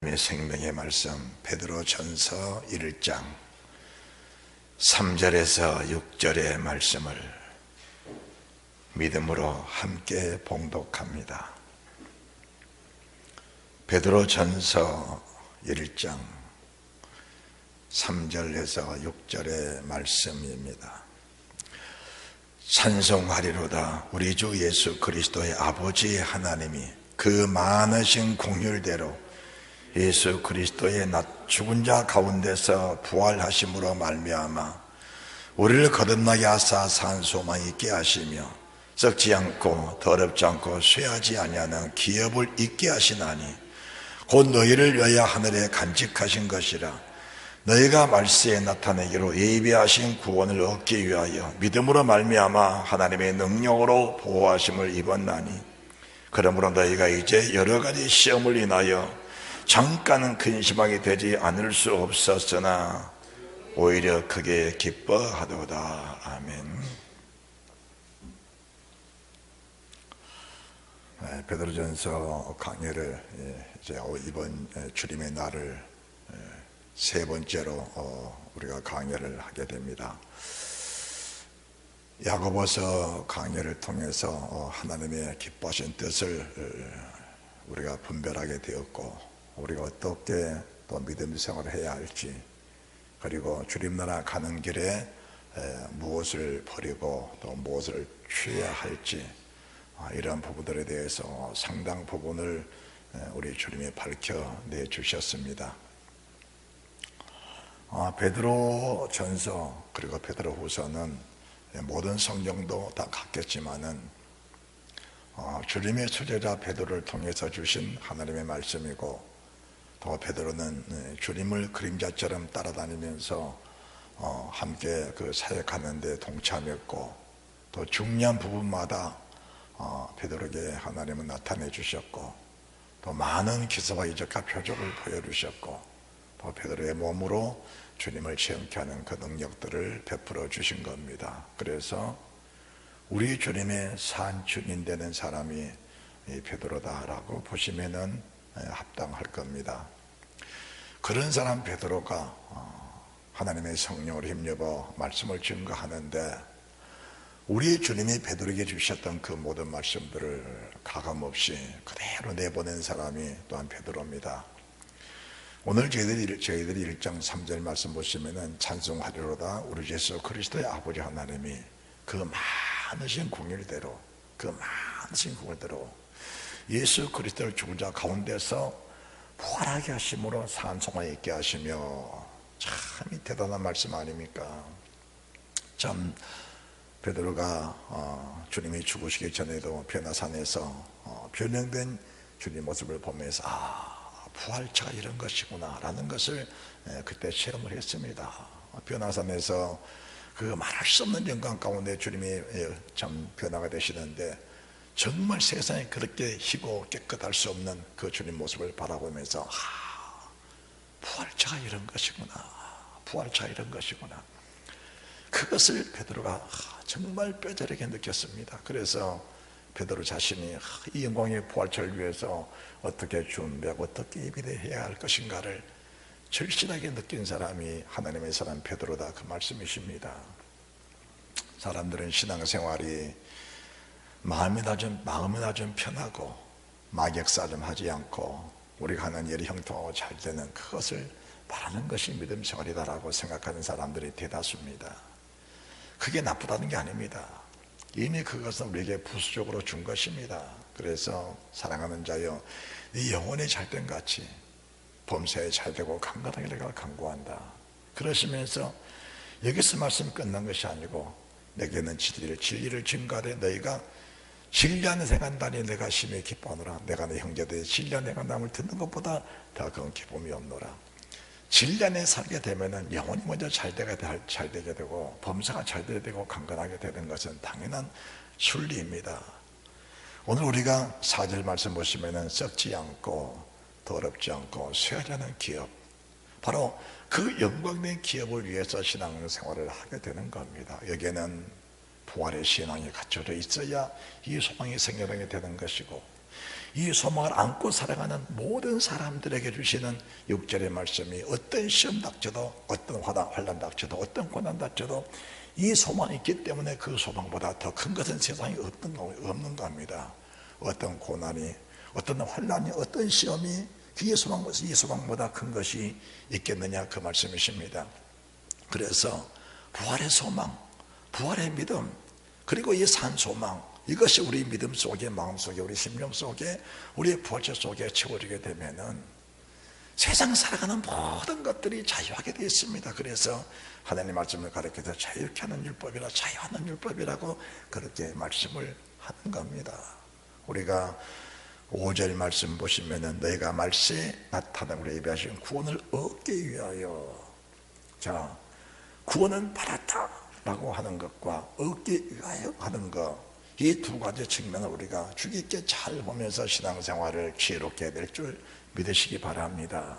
생명의 말씀 베드로전서 1장 3절에서 6절의 말씀을 믿음으로 함께 봉독합니다. 베드로전서 1장 3절에서 6절의 말씀입니다. 찬송하리로다. 우리 주 예수 그리스도의 아버지 하나님이 그 많으신 공휼대로 예수 그리스도의 죽은 자 가운데서 부활하심으로 말미암아 우리를 거듭나게 하사 산 소망 있게 하시며 썩지 않고 더럽지 않고 쇠하지 아니하는 기업을 있게 하시나니 곧 너희를 위하여 하늘에 간직하신 것이라. 너희가 말세에 나타내기로 예비하신 구원을 얻기 위하여 믿음으로 말미암아 하나님의 능력으로 보호하심을 입었나니 그러므로 너희가 이제 여러 가지 시험을 인하여 잠깐은 근심하게 되지 않을 수 없었으나 오히려 크게 기뻐하도다. 아멘. 베드로전서 강의를 이제 이번 주님의 날을 세 번째로 우리가 강의를 하게 됩니다. 야고보서 강의를 통해서 하나님의 기뻐하신 뜻을 우리가 분별하게 되었고, 우리가 어떻게 또 믿음 생활을 해야 할지, 그리고 주님 나라 가는 길에 무엇을 버리고 또 무엇을 취해야 할지, 이런 부분들에 대해서 상당 부분을 우리 주님이 밝혀내 주셨습니다. 베드로전서 그리고 베드로후서는 모든 성경도 다 같겠지만은 주님의 수제자 베드로를 통해서 주신 하나님의 말씀이고, 또 베드로는 주님을 그림자처럼 따라다니면서 함께 그 사역하는 데 동참했고, 또 중요한 부분마다 베드로에게 하나님은 나타내 주셨고, 또 많은 기사와 이적과 표적을 보여주셨고, 또 베드로의 몸으로 주님을 체험케 하는 그 능력들을 베풀어 주신 겁니다. 그래서 우리 주님의 산증인 되는 사람이 이 베드로다라고 보시면은 합당할 겁니다. 그런 사람 베드로가 하나님의 성령으로 힘입어 말씀을 증거하는데, 우리 주님이 베드로에게 주셨던 그 모든 말씀들을 가감없이 그대로 내보낸 사람이 또한 베드로입니다. 오늘 저희들이 1장 3절 말씀 보시면은 찬송하리로다. 우리 예수 그리스도의 아버지 하나님이 그 많으신 공일대로 예수 그리스도를 죽은 자 가운데서 부활하게 하심으로 산 소망 있게 하시며, 참 대단한 말씀 아닙니까? 참 베드로가 주님이 죽으시기 전에도 변화산에서 변형된 주님 모습을 보면서 부활체가 이런 것이구나 라는 것을 그때 체험을 했습니다. 변화산에서 그 말할 수 없는 영광 가운데 주님이 참 변화가 되시는데, 정말 세상에 그렇게 희고 깨끗할 수 없는 그 주님 모습을 바라보면서 부활체가 이런 것이구나, 그것을 베드로가 정말 뼈저리게 느꼈습니다. 그래서 베드로 자신이 이 영광의 부활체를 위해서 어떻게 준비하고 어떻게 예비해야 할 것인가를 절실하게 느낀 사람이 하나님의 사람 베드로다, 그 말씀이십니다. 사람들은 신앙생활이 마음이나 좀 편하고 막역사 좀 하지 않고 우리가 하는 일이 형통하고 잘 되는 그것을 바라는 것이 믿음 생활이다라고 생각하는 사람들이 대다수입니다. 그게 나쁘다는 게 아닙니다. 이미 그것은 우리에게 부수적으로 준 것입니다. 그래서 사랑하는 자여, 네 영혼이 잘된 같이 범사에 잘되고 강건하게 내가 간구한다. 그러시면서 여기서 말씀이 끝난 것이 아니고, 내게는 진리를 증거하되 너희가 진리하는 생한다니 내가 심히 기뻐하노라. 내가 내 형제들의 진리하는 행함을 듣는 것보다 더 큰 기쁨이 없노라. 진리 안에 살게 되면은 영혼이 먼저 잘 되게 되고 범사가 잘 되고 강건하게 되는 것은 당연한 순리입니다. 오늘 우리가 4절 말씀 보시면은 썩지 않고 더럽지 않고 쇠하지 않은 기업, 바로 그 영광된 기업을 위해서 신앙생활을 하게 되는 겁니다. 여기에는 부활의 신앙이 갖춰져 있어야 이 소망이 생겨나게 되는 것이고, 이 소망을 안고 살아가는 모든 사람들에게 주시는 6절의 말씀이 어떤 시험 닥쳐도, 어떤 환난 닥쳐도, 어떤 고난 닥쳐도 이 소망이 있기 때문에 그 소망보다 더 큰 것은 세상에 없는 겁니다. 어떤 고난이, 어떤 환난이, 어떤 시험이 이 소망보다 큰 것이 있겠느냐, 그 말씀이십니다. 그래서 부활의 소망, 부활의 믿음, 그리고 이 산 소망, 이것이 우리 믿음 속에, 마음 속에, 우리 심령 속에, 우리의 부활체 속에 채워지게 되면은 세상 살아가는 모든 것들이 자유하게 되어 있습니다. 그래서 하나님 말씀을 가르쳐서 자유케 하는 율법이라, 자유하는 율법이라고 그렇게 말씀을 하는 겁니다. 우리가 5절 말씀 보시면은 너희가 말세에 나타나므로 예비하신 구원을 얻기 위하여, 자, 구원은 받았다 라고 하는 것과 얻기 위하여 하는 것, 이 두 가지 측면을 우리가 주의 깊게 잘 보면서 신앙생활을 지혜롭게 해야 될 줄 믿으시기 바랍니다.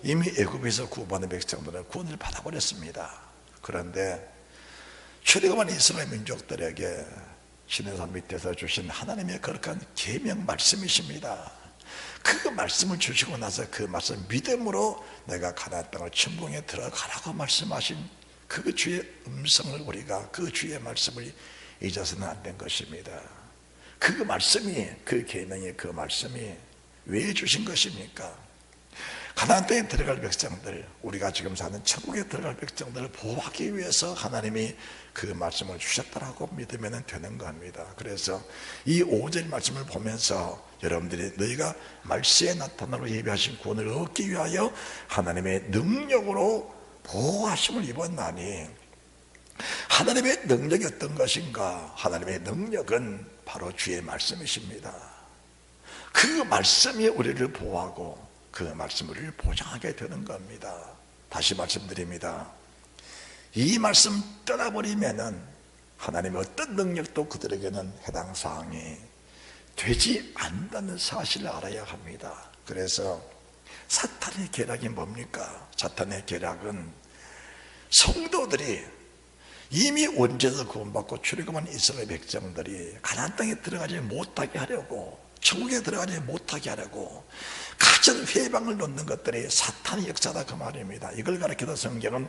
이미 애굽에서 구원받은 백성들은 구원을 받아버렸습니다. 그런데 출애굽한 이스라엘 민족들에게 시내산 밑에서 주신 하나님의 거룩한 계명 말씀이십니다. 그 말씀을 주시고 나서 그 말씀 믿음으로 내가 가나안 땅을 침공해 들어가라고 말씀하신 그 주의 음성을 우리가, 그 주의 말씀을 잊어서는 안 된 것입니다. 그 말씀이, 그 계명의 그 말씀이 왜 주신 것입니까? 가나안 땅에 들어갈 백성들, 우리가 지금 사는 천국에 들어갈 백성들을 보호하기 위해서 하나님이 그 말씀을 주셨다라고 믿으면 되는 겁니다. 그래서 이 5절 말씀을 보면서 여러분들이 너희가 말세에 나타나로 예비하신 구원을 얻기 위하여 하나님의 능력으로 보호하심을 입었나니, 하나님의 능력이 어떤 것인가? 하나님의 능력은 바로 주의 말씀이십니다. 그 말씀이 우리를 보호하고 그 말씀을 우리를 보장하게 되는 겁니다. 다시 말씀드립니다. 이 말씀 떠나버리면은 하나님의 어떤 능력도 그들에게는 해당 사항이 되지 않는다는 사실을 알아야 합니다. 그래서 사탄의 계략이 뭡니까? 사탄의 계략은 성도들이 이미 원죄에서 구원받고 출애굽한 이스라엘 백성들이 가나안 땅에 들어가지 못하게 하려고, 천국에 들어가지 못하게 하려고 가진 회방을 놓는 것들이 사탄의 역사다, 그 말입니다. 이걸 가르쳐서 성경은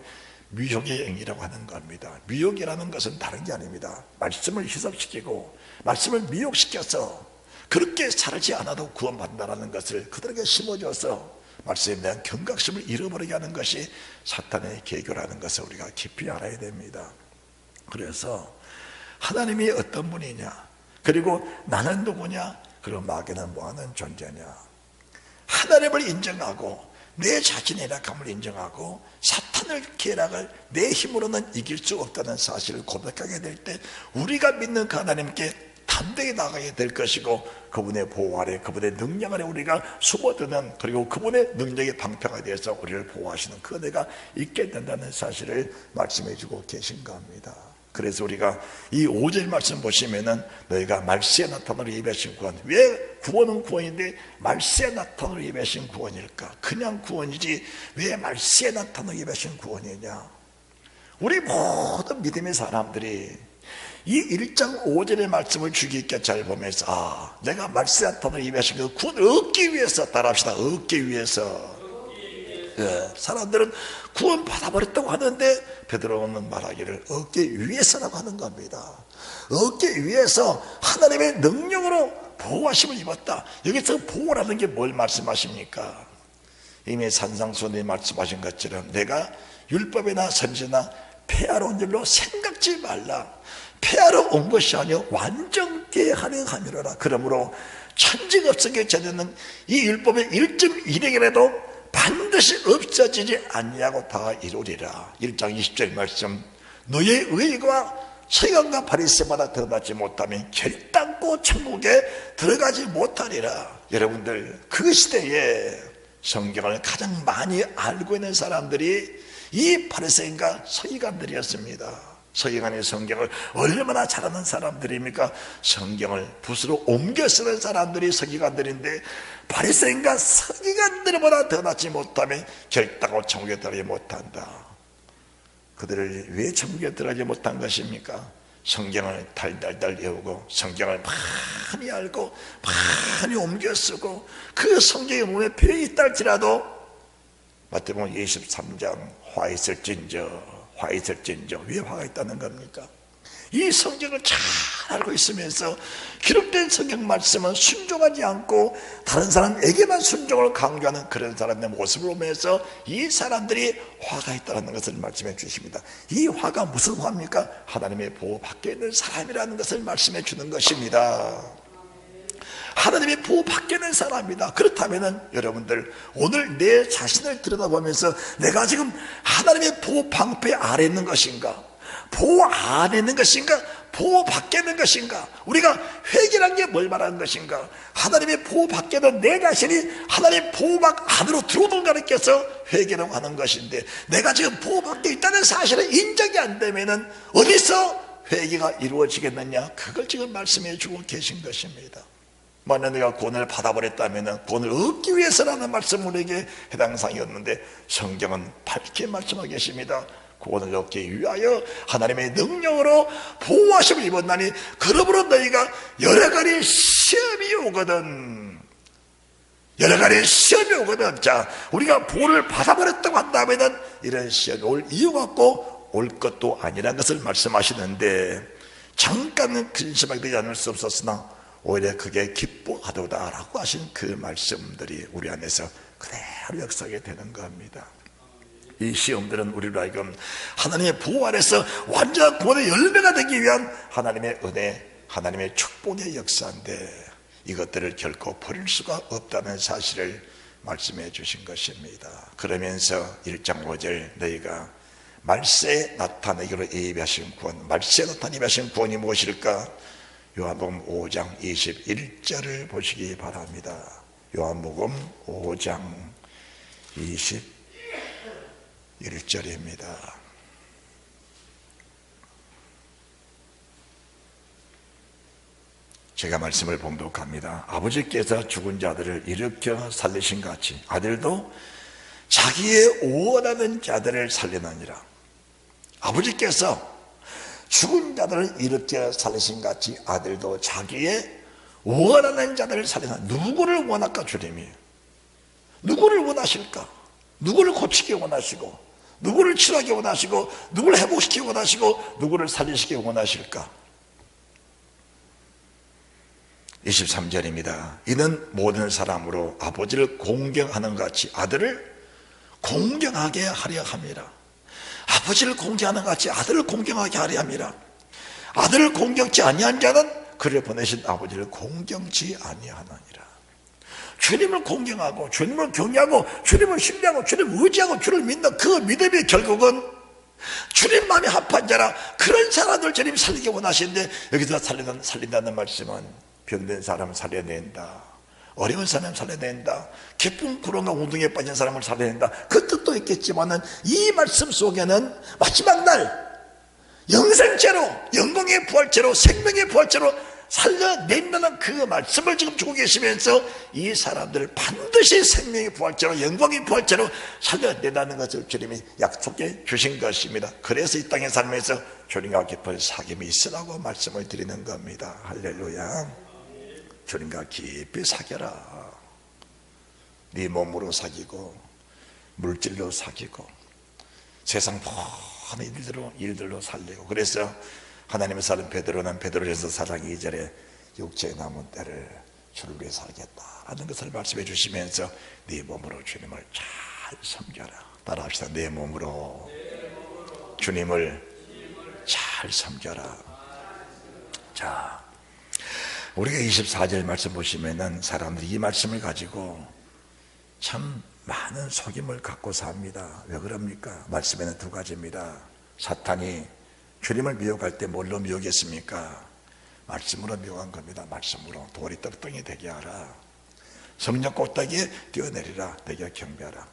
미혹의 영이라고 하는 겁니다. 미혹이라는 것은 다른 게 아닙니다. 말씀을 희석시키고 말씀을 미혹시켜서 그렇게 살지 않아도 구원받는다는 것을 그들에게 심어줘서 말씀에 대한 경각심을 잃어버리게 하는 것이 사탄의 계교라는 것을 우리가 깊이 알아야 됩니다. 그래서 하나님이 어떤 분이냐, 그리고 나는 누구냐, 그리고 마귀는 뭐하는 존재냐, 하나님을 인정하고 내 자신의 약함을 인정하고 사탄의 계략을 내 힘으로는 이길 수 없다는 사실을 고백하게 될 때 우리가 믿는 그 하나님께 담대히 나가게 될 것이고, 그분의 보호 아래, 그분의 능력 아래 우리가 숨어드는, 그리고 그분의 능력의 방패가 되어서 우리를 보호하시는 그 은혜가 있게 된다는 사실을 말씀해 주고 계신 겁니다. 그래서 우리가 이 5절 말씀 보시면은 너희가 말세에 나타나러 예배하신 구원, 왜 구원은 구원인데 말세에 나타나러 예배하신 구원일까? 그냥 구원이지 왜 말세에 나타나러 예배하신 구원이냐? 우리 모든 믿음의 사람들이 이 1장 5절의 말씀을 주의 깊게 잘 보면서 내가 말세에 나타나러 예배하신 그 구원을 얻기 위해서, 따라합시다, 얻기 위해서. 사람들은 구원 받아버렸다고 하는데 베드로는 말하기를 얻기 위해서라고 하는 겁니다. 얻기 위해서 하나님의 능력으로 보호하심을 입었다. 여기서 보호라는 게 뭘 말씀하십니까? 이미 산상수훈이 말씀하신 것처럼 내가 율법이나 선지나 폐하러 온 줄로 생각지 말라. 폐하러 온 것이 아니요 완전케 하려 함이로라. 그러므로 천지급성에 전하는 이 율법의 1.1행이라도 반드시 없어지지 아니하고 다 이루리라. 1장 20절 말씀, 너의 의가 서기관과 바리새마다 드러나지 못하면 결단코 천국에 들어가지 못하리라. 여러분들, 그 시대에 성경을 가장 많이 알고 있는 사람들이 이 바리새인과 서기관들이었습니다. 서기관의 성경을 얼마나 잘하는 사람들입니까? 성경을 붓으로 옮겨 쓰는 사람들이 서기관들인데, 바리새인과 서기관들보다 더 낫지 못하면 결단코 천국에 들어가지 못한다. 그들을 왜 천국에 들어가지 못한 것입니까? 성경을 달달달 외우고 성경을 많이 알고 많이 옮겨 쓰고 그 성경이 몸에 배어 있다 할지라도 마태복음 23장 화 있을진저 왜 화가 있다는 겁니까? 이 성경을 잘 알고 있으면서 기록된 성경 말씀은 순종하지 않고 다른 사람에게만 순종을 강조하는 그런 사람의 모습을 보면서 이 사람들이 화가 있다는 것을 말씀해 주십니다. 이 화가 무슨 화입니까? 하나님의 보호 밖에 있는 사람이라는 것을 말씀해 주는 것입니다. 하나님의 보호 밖에 있는 사람이다. 그렇다면 여러분들 오늘 내 자신을 들여다보면서 내가 지금 하나님의 보호 방패 아래 있는 것인가? 보호 안에 있는 것인가? 보호 밖에 있는 것인가? 우리가 회개란 게 뭘 말하는 것인가? 하나님의 보호 밖에는 내 자신이 하나님의 보호막 안으로 들어오는가를 껴서 회개라고 하는 것인데 내가 지금 보호 밖에 있다는 사실을 인정이 안 되면은 어디서 회개가 이루어지겠느냐? 그걸 지금 말씀해 주고 계신 것입니다. 만약 내가 구원을 받아버렸다면 구원을 얻기 위해서라는 말씀 우리에게 해당 사항이었는데 성경은 밝게 말씀하고 계십니다. 구원을 얻기 위하여 하나님의 능력으로 보호하심을 입었나니 그러므로 너희가 여러 가지 시험이 오거든. 자, 우리가 보호를 받아버렸다고 한다면 이런 시험이 올 이유가 없고 올 것도 아니라는 것을 말씀하시는데 잠깐은 근심하게 되지 않을 수 없었으나 오히려 그게 기뻐하도다라고 하신 그 말씀들이 우리 안에서 그대로 역사하게 되는 겁니다. 이 시험들은 우리로 하여금 하나님의 보호 아래서 완전한 구원의 열매가 되기 위한 하나님의 은혜, 하나님의 축복의 역사인데 이것들을 결코 버릴 수가 없다는 사실을 말씀해 주신 것입니다. 그러면서 1장 5절 너희가 말세에 나타내기로 예비하신 구원, 말세에 나타내기 예비하신 구원이 무엇일까? 요한복음 5장 21절을 보시기 바랍니다. 요한복음 5장 21절입니다. 제가 말씀을 봉독합니다. 아버지께서 죽은 자들을 일으켜 살리신 같이 아들도 자기의 원하는 자들을 살리느니라. 아버지께서 죽은 자들을 일으켜 살리신 같이 아들도 자기의 원하는 자들을 살리는. 누구를 원할까? 주님이 누구를 원하실까? 누구를 고치기 원하시고 누구를 치료하기 원하시고 누구를 회복시키기 원하시고 누구를 살리시기 원하실까? 23절입니다. 이는 모든 사람으로 아버지를 공경하는 것 같이 아들을 공경하게 하려 함이라. 아버지를 공경하는 것 같이 아들을 공경하게 하려 함이라. 아들을 공경치 아니한 자는 그를 보내신 아버지를 공경치 아니하느니라. 주님을 공경하고 주님을 경외하고 주님을 신뢰하고 주님을 의지하고 주를 믿는 그 믿음이 결국은 주님 마음에 합한 자라. 그런 사람들 주님 살리기 원하시는데 여기서 살린다는 말씀은 병든 사람을 살려낸다, 어려운 사람을 살려낸다, 기쁜 구렁과 우등에 빠진 사람을 살려낸다, 그 뜻도 있겠지만은 이 말씀 속에는 마지막 날 영생체로, 영광의 부활체로, 생명의 부활체로 살려낸다는 그 말씀을 지금 주고 계시면서 이 사람들을 반드시 생명의 부활체로, 영광의 부활체로 살려낸다는 것을 주님이 약속해 주신 것입니다. 그래서 이 땅에 살면서 주님과 깊은 사귐이 있으라고 말씀을 드리는 겁니다. 할렐루야. 주님과 깊이 사귀라. 네 몸으로 사귀고 물질로 사귀고 세상 모든 일들로 살리고. 그래서 하나님의 사람 베드로는 베드로전서 4장 2절에 육체에 남은 때를 주를 위해서 살겠다라는 것을 말씀해 주시면서 네 몸으로 주님을 잘 섬겨라. 따라합시다. 내 몸으로 주님을 잘 섬겨라. 자, 우리가 24절 말씀 보시면은 사람들이 이 말씀을 가지고 참 많은 속임을 갖고 삽니다. 왜 그럽니까? 말씀에는 두 가지입니다. 사탄이 주님을 미혹할 때 뭘로 미혹했습니까? 말씀으로 미혹한 겁니다. 말씀으로. 돌이 떡덩이 되게 하라. 성령 꼭대기에 뛰어내리라. 내게 경배하라.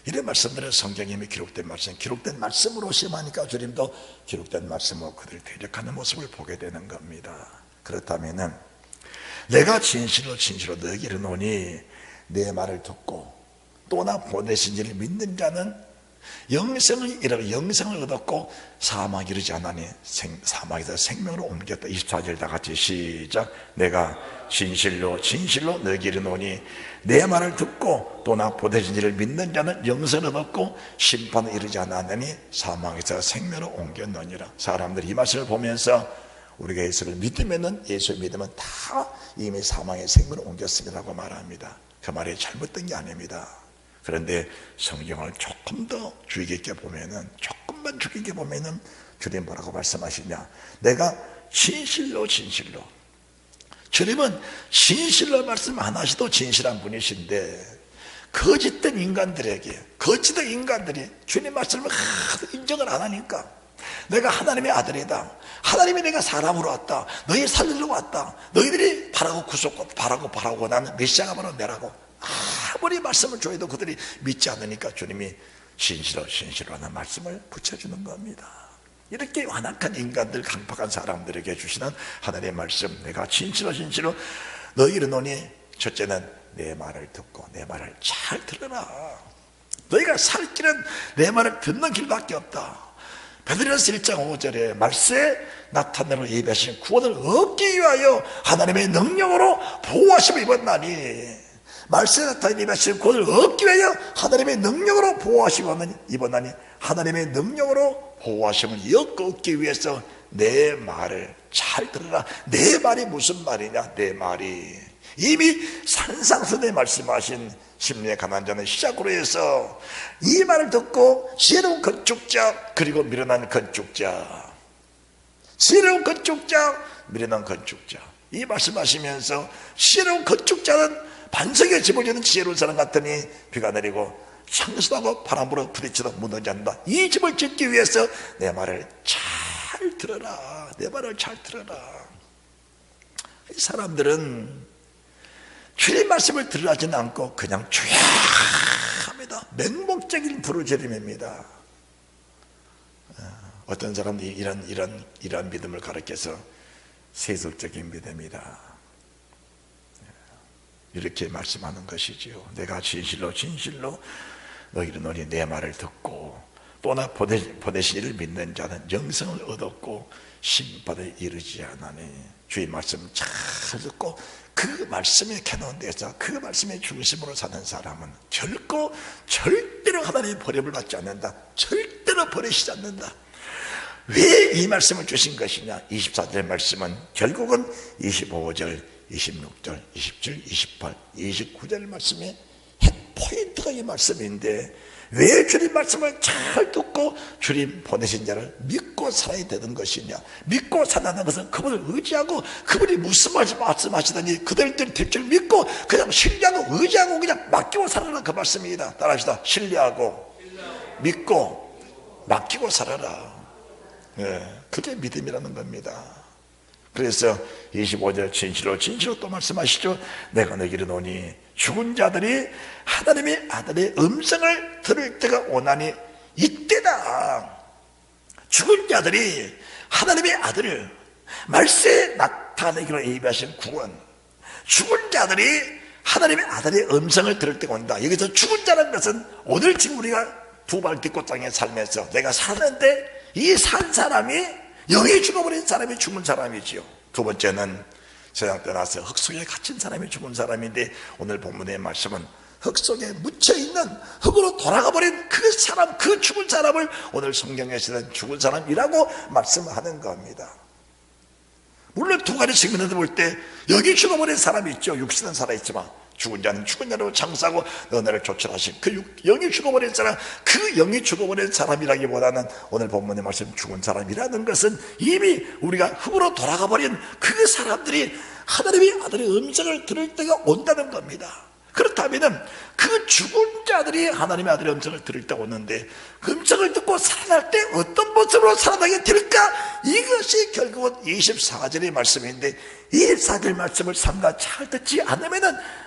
이런 말씀들은 성경에 이미 기록된 말씀, 기록된 말씀으로 심하니까 주님도 기록된 말씀으로 그들을 대적하는 모습을 보게 되는 겁니다. 그렇다면은 내가 진실로 너에게 이르노니 내 말을 듣고 또 나 보내신 이를 믿는 자는 영생을 이루고 영생을 얻었고 사망 이르지 않으니 사망에서 생명으로 옮겼다. 24절 다 같이 시작. 내가 진실로 진실로 너희에게 이르노니 내 말을 듣고 또 나 보내신 이를 믿는 자는 영생을 얻었고 심판을 이르지 않았느니 사망에서 생명으로 옮겼느니라. 사람들이 이 말씀을 보면서 우리가 예수를 믿으면은, 예수를 믿으면 다 이미 사망의 생명을 옮겼습니다라고 말합니다. 그 말이 잘못된 게 아닙니다. 그런데 성경을 조금 더 주의 깊게 보면은, 조금만 주의 깊게 보면은 주님 뭐라고 말씀하시냐? 내가 진실로 진실로. 주님은 진실로 말씀 안 하셔도 진실한 분이신데, 거짓된 인간들에게, 거짓된 인간들이 주님 말씀을 하도 인정을 안 하니까, 내가 하나님의 아들이다, 하나님이 내가 사람으로 왔다, 너희 살리러 왔다, 너희들이 바라고 구속 바라고 나는 메시아가 바로 내라고 아무리 말씀을 줘도 그들이 믿지 않으니까 주님이 진실로 진실로 하는 말씀을 붙여주는 겁니다. 이렇게 완악한 인간들, 강팍한 사람들에게 주시는 하나님의 말씀, 내가 진실로 진실로 너희를 이르노니, 첫째는 내 말을 듣고 내 말을 잘 들어라. 너희가 살 길은 내 말을 듣는 길밖에 없다. 베드로전서 1장 5절에 말세에 나타내는 예배하신 구원을 얻기 위하여 하나님의 능력으로 보호하심을 입었나니, 말세에 나타내는 예배하신 구원을 얻기 위하여 하나님의 능력으로 보호하심을 입었나니, 하나님의 능력으로 보호하심을 얻기 위해서 내 말을 잘 들으라. 내 말이 무슨 말이냐? 내 말이 이미 산상수훈에 말씀하신 심령에 가난한 자는 시작으로 해서 이 말을 듣고 지혜로운 건축자, 그리고 미련한 건축자, 지혜로운 건축자, 미련한 건축자, 이 말씀하시면서 지혜로운 건축자는 반석에 집을 지는 지혜로운 사람 같으니 비가 내리고 창수하고 바람으로 부딪혀도 무너지지 않는다. 이 집을 짓기 위해서 내 말을 잘 들어라. 내 말을 잘 들어라. 이 사람들은 주님 말씀을 들으라지는 않고 그냥 주야 합니다. 맹목적인 부르짖음입니다. 어떤 사람들이 이런 믿음을 가르쳐서 세속적인 믿음이다, 이렇게 말씀하는 것이지요. 내가 진실로 진실로 너희를 너희 내 말을 듣고 또 나 보내신 이를 믿는 자는 영생을 얻었고 심판에 이르지 않으니, 주의 말씀 잘 듣고 그 말씀에 캐논돼서 그 말씀의 중심으로 사는 사람은 절대로 하나님의 버림을 받지 않는다. 절대로 버리시지 않는다. 왜 이 말씀을 주신 것이냐? 24절 말씀은 결국은 25절, 26절, 27, 28, 29절 말씀의 핵포인트가 이 말씀인데, 왜 주님 말씀을 잘 듣고 주님 보내신 자를 믿고 살아야 되는 것이냐? 믿고 산다는 것은 그분을 의지하고, 그분이 무슨 말씀하시더니 그들들 될 줄 믿고 그냥 신뢰하고 의지하고 그냥 맡기고 살아라, 그 말씀입니다. 따라합시다. 신뢰하고 믿고 맡기고 살아라. 그게 믿음이라는 겁니다. 그래서 25절 진실로 진실로 또 말씀하시죠. 내가 너희에게 이르노니 죽은 자들이 하나님의 아들의 음성을 들을 때가 오나니 이때다. 죽은 자들이 하나님의 아들을 말세에 나타내기로 예비하신 구원, 죽은 자들이 하나님의 아들의 음성을 들을 때가 온다. 여기서 죽은 자라는 것은 오늘 지금 우리가 두 발 딛고 땅에 살면서 내가 사는데 이 산 사람이 영이 죽어버린 사람이 죽은 사람이지요. 두 번째는 세상 떠나서 흙속에 갇힌 사람이 죽은 사람인데, 오늘 본문의 말씀은 흙속에 묻혀있는, 흙으로 돌아가버린 그 사람, 그 죽은 사람을 오늘 성경에서는 죽은 사람이라고 말씀하는 겁니다. 물론 두 가지 측면에서 볼 때 여기 죽어버린 사람이 있죠. 육신은 살아있지만 죽은 자는 죽은 자로 장사하고 너네를 조철하신 그 영이 죽어버린 사람, 그 영이 죽어버린 사람이라기보다는 오늘 본문의 말씀 죽은 사람이라는 것은 이미 우리가 흙으로 돌아가버린 그 사람들이 하나님의 아들의 음성을 들을 때가 온다는 겁니다. 그렇다면 그 죽은 자들이 하나님의 아들의 음성을 들을 때가 오는데, 그 음성을 듣고 살아날 때 어떤 모습으로 살아나게 될까? 이것이 결국은 24절의 말씀인데, 24절 말씀을 삼가 잘 듣지 않으면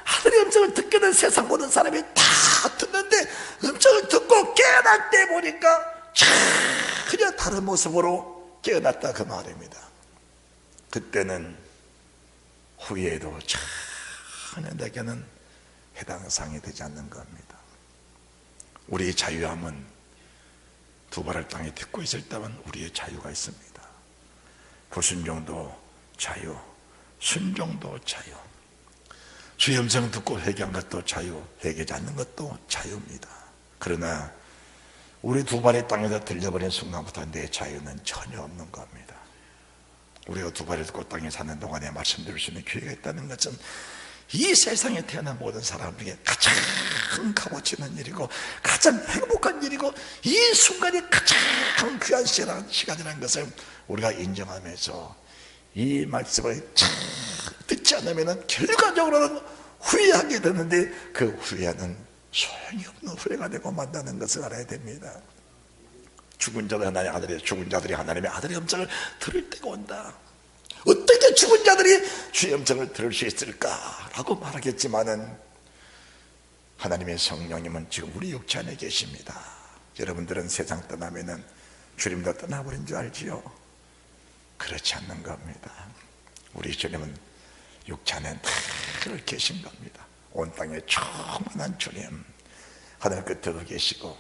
하나님의 음성을 듣게 된 세상 모든 사람이 다 듣는데, 음성을 듣고 깨어날 때 보니까 전혀 다른 모습으로 깨어났다, 그 말입니다. 그때는 후회도 전혀 내게는 해당 사항이 되지 않는 겁니다. 우리의 자유함은 두 발을 땅에 딛고 있을 때만 우리의 자유가 있습니다. 불순종도 자유, 순종도 자유. 주의 음성 듣고 회개한 것도 자유, 회개하지 않는 것도 자유입니다. 그러나 우리 두 발이 땅에서 들려버린 순간부터 내 자유는 전혀 없는 겁니다. 우리가 두 발을 딛고 땅에 사는 동안에 말씀드릴 수 있는 기회가 있다는 것은 이 세상에 태어난 모든 사람 중에 가장 값어치는 일이고 가장 행복한 일이고 이 순간이 가장 귀한 시간이라는 것을 우리가 인정하면서 이 말씀을 잘 듣지 않으면 결과적으로는 후회하게 되는데 그 후회는 소용이 없는 후회가 되고 만다는 것을 알아야 됩니다. 죽은 자들이 하나님의 아들이, 죽은 자들이 하나님의 아들의 음성을 들을 때가 온다. 어떻게 죽은 자들이 주의 음성을 들을 수 있을까라고 말하겠지만은 하나님의 성령님은 지금 우리 육체 안에 계십니다. 여러분들은 세상 떠나면은 주님도 떠나버린 줄 알지요? 그렇지 않는 겁니다. 우리 주님은 육체 안에 늘 계신 겁니다. 온 땅에 충만한 주님, 하늘 끝에도 계시고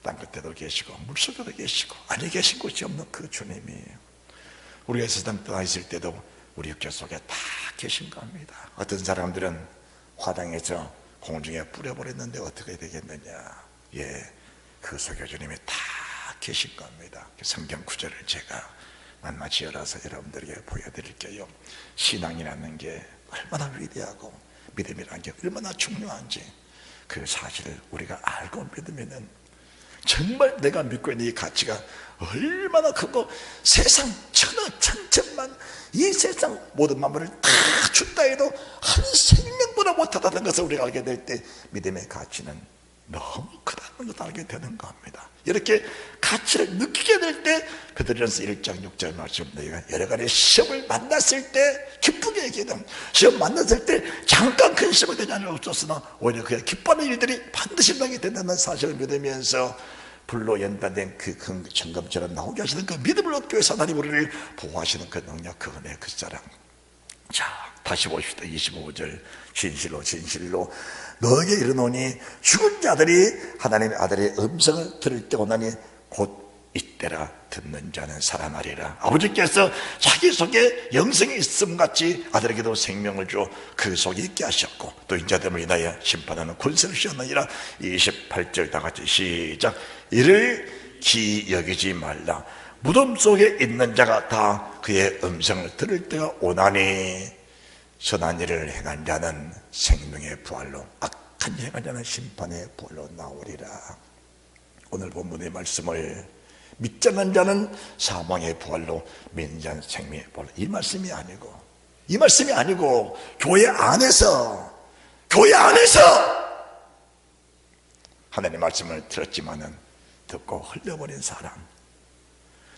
땅 끝에도 계시고 물속에도 계시고 안에 계신 곳이 없는 그 주님이에요. 우리가 세상 떠나 있을 때도 우리 육체 속에 다 계신 겁니다. 어떤 사람들은 화당에서 공중에 뿌려버렸는데 어떻게 되겠느냐. 그 속에 주님이 다 계신 겁니다. 성경 구절을 제가 낱낱이 열어서 여러분들에게 보여드릴게요. 신앙이라는 게 얼마나 위대하고 믿음이라는 게 얼마나 중요한지 그 사실을 우리가 알고 믿으면은 정말 내가 믿고 있는 이 가치가 얼마나 크고 세상 천하천천만 이 세상 모든 만물을 다 준다 해도 한 생명보다 못하다는 것을 우리가 알게 될 때 믿음의 가치는 너무 크다는 것을 알게 되는 겁니다. 이렇게 가치를 느끼게 될 때 베드로전서 1장 6절 말씀, 너희가 여러 가지 시험을 만났을 때 기쁘게 얘기하는, 시험 만났을 때 잠깐 큰 시험이 되지 않을 없었으나 오히려 그의 기뻐하는 일들이 반드시 일어나게 된다는 사실을 믿으면서 불로 연단된 그 정금처럼 나오게 하시는 그 믿음을 얻기 위해서 하나님 우리를 보호하시는 그 능력, 그 은혜, 그 사랑. 자, 다시 보십시다. 25절. 진실로 진실로 너에게 이르노니 죽은 자들이 하나님의 아들의 음성을 들을 때 오나니 곧 이때라 듣는 자는 살아나리라. 아버지께서 자기 속에 영생이 있음같이 아들에게도 생명을 줘 그 속에 있게 하셨고 또 인자됨을 인하여 심판하는 권세를 주셨느니라. 28절 다같이 시작. 이를 기이 여기지 말라. 무덤 속에 있는 자가 다 그의 음성을 들을 때가 오나니 선한 일을 행한 자는 생명의 부활로, 악한 일을 행한 자는 심판의 부활로 나오리라. 오늘 본문의 말씀을 믿지 않는 자는 사망의 부활로, 믿는 자는 생명의 부활로, 이 말씀이 아니고 교회 안에서 하나님의 말씀을 들었지만은 듣고 흘려버린 사람,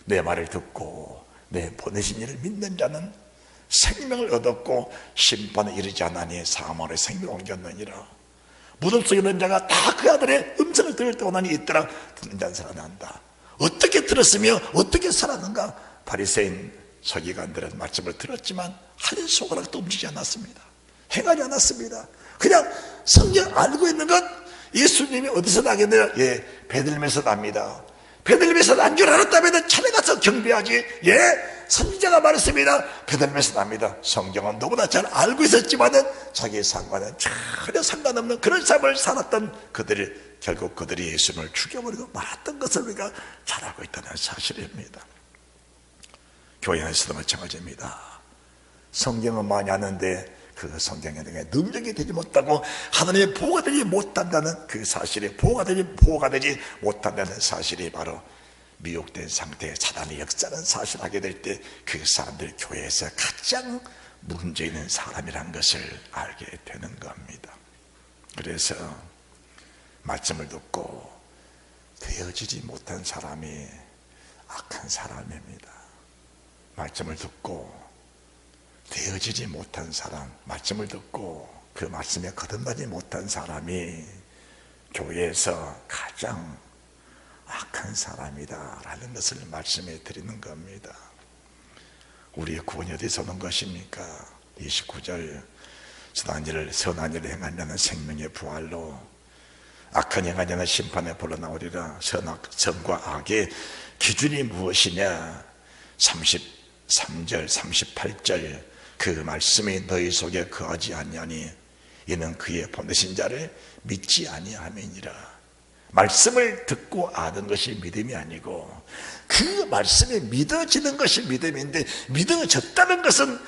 내 말을 듣고 내 보내신 이를 믿는 자는 생명을 얻었고 심판에 이르지 않으니 사망의 생명을 옮겼느니라. 무덤 속에 있는 자가 다 그 아들의 음성을 들을 때 오나니 있더라. 듣는 자는 살아난다. 어떻게 들었으며 어떻게 살았는가? 바리새인 서기관들은 말씀을 들었지만 한 손가락도 움직이지 않았습니다. 행하지 않았습니다. 그냥 성경 알고 있는 것, 예수님이 어디서 나겠느냐? 베들레헴에서 납니다. 베들레헴에서 난 줄 알았다면 차례 가서 경배하지. 선지자가 말했습니다. 베들레헴에서 납니다. 성경은 너보다 잘 알고 있었지만은 자기의 상관은 전혀 상관없는 그런 삶을 살았던 그들이, 결국 그들이 예수님을 죽여버리고 말았던 것을 우리가 잘 알고 있다는 사실입니다. 교회 안에서도 마찬가지입니다. 성경은 많이 아는데 그 성경에 대해 능력이 되지 못하고 하나님의 보호가 되지 못한다는 그 사실이, 보호가 되지 못한다는 사실이 바로 미혹된 상태에 사단의 역사는 사실 하게 될 때 그 사람들이 교회에서 가장 문제 있는 사람이라는 것을 알게 되는 겁니다. 그래서 말씀을 듣고 되어지지 못한 사람이 악한 사람입니다. 말씀을 듣고 되어지지 못한 사람, 말씀을 듣고 그 말씀에 거듭나지 못한 사람이 교회에서 가장 악한 사람이다 라는 것을 말씀해 드리는 겁니다. 우리의 구원이 어디서 오는 것입니까? 29절. 선한 일을 행한 자는 생명의 부활로, 악한 행하자는 심판에 불러나오리라. 선과 악의 기준이 무엇이냐? 33절 38절 그 말씀이 너희 속에 거하지 아니하니 이는 그의 보내신 자를 믿지 아니함이니라. 말씀을 듣고 아는 것이 믿음이 아니고 그 말씀이 믿어지는 것이 믿음인데, 믿어졌다는 것은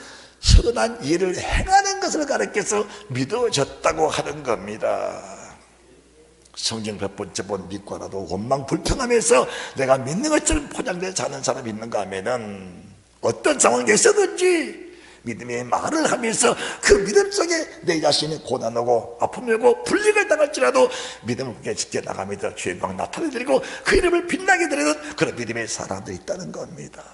선한 일을 행하는 것을 가르쳐서 믿어졌다고 하는 겁니다. 성경 몇 번째 본 믿고 나도 원망 불평하면서 내가 믿는 것처럼 포장되지 않은 사람이 있는가 하면은 어떤 상황에서든지 믿음의 말을 하면서 그 믿음 속에 내 자신이 고난하고 아픔을 하고 불리를 당할지라도 믿음을 굳게 지켜나가면서 주의 영광 나타내드리고 그 이름을 빛나게 드리는 그런 믿음의 사람들이 있다는 겁니다.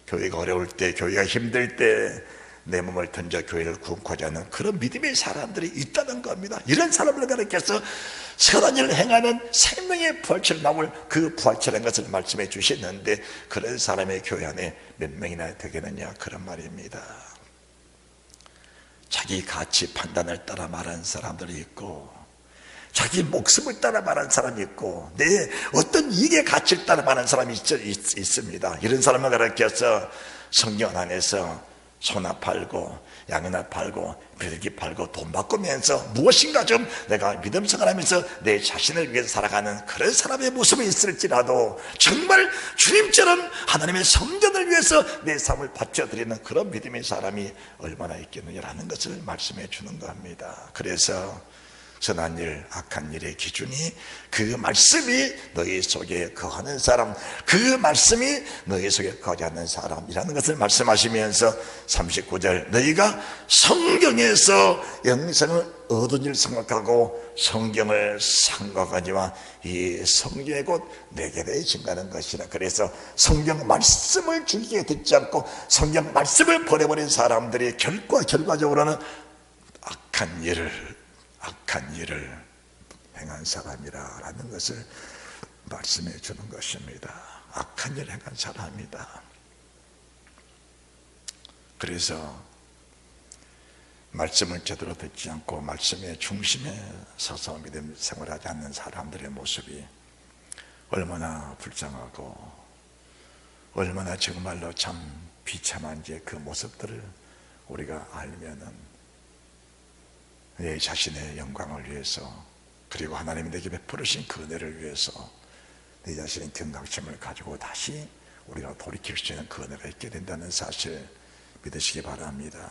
교회가 어려울 때, 교회가 힘들 때 내 몸을 던져 교회를 구원하지 않는 그런 믿음의 사람들이 있다는 겁니다. 이런 사람을 가르쳐서 선한 일을 행하는 생명의 부활체로 나올 그 부활체라는 것을 말씀해 주셨는데, 그런 사람의 교회 안에 몇 명이나 되겠느냐, 그런 말입니다. 자기 가치 판단을 따라 말하는 사람들이 있고, 자기 목숨을 따라 말하는 사람이 있고, 내 어떤 이익의 가치를 따라 말하는 사람이 있습니다. 이런 사람을 가르쳐서 성경 안에서 소나 팔고 양이나 팔고 비둘기 팔고 돈 바꾸면서 무엇인가 좀 내가 믿음 생활하면서 내 자신을 위해서 살아가는 그런 사람의 모습이 있을지라도 정말 주님처럼 하나님의 성전을 위해서 내 삶을 바쳐드리는 그런 믿음의 사람이 얼마나 있겠느냐라는 것을 말씀해 주는 겁니다. 그래서 선한 일, 악한 일의 기준이 그 말씀이 너희 속에 거하는 사람, 그 말씀이 너희 속에 거하지 않는 사람이라는 것을 말씀하시면서 39절 너희가 성경에서 영생을 얻은 일 생각하고 성경을 상각하지만 이 성경의 곧 내게 대해 증가하는 것이라. 그래서 성경 말씀을 즐기게 듣지 않고 성경 말씀을 버려버린 사람들이 결과적으로는 악한 일을 행한 사람이라는 것을 말씀해 주는 것입니다. 악한 일을 행한 사람이다. 그래서 말씀을 제대로 듣지 않고 말씀의 중심에 서서 믿음 생활하지 않는 사람들의 모습이 얼마나 불쌍하고 얼마나 정말로 참 비참한지 그 모습들을 우리가 알면은 내 자신의 영광을 위해서, 그리고 하나님이 내게 베푸신 그 은혜를 위해서 내 자신의 경각심을 가지고 다시 우리가 돌이킬 수 있는 그 은혜가 있게 된다는 사실 믿으시기 바랍니다.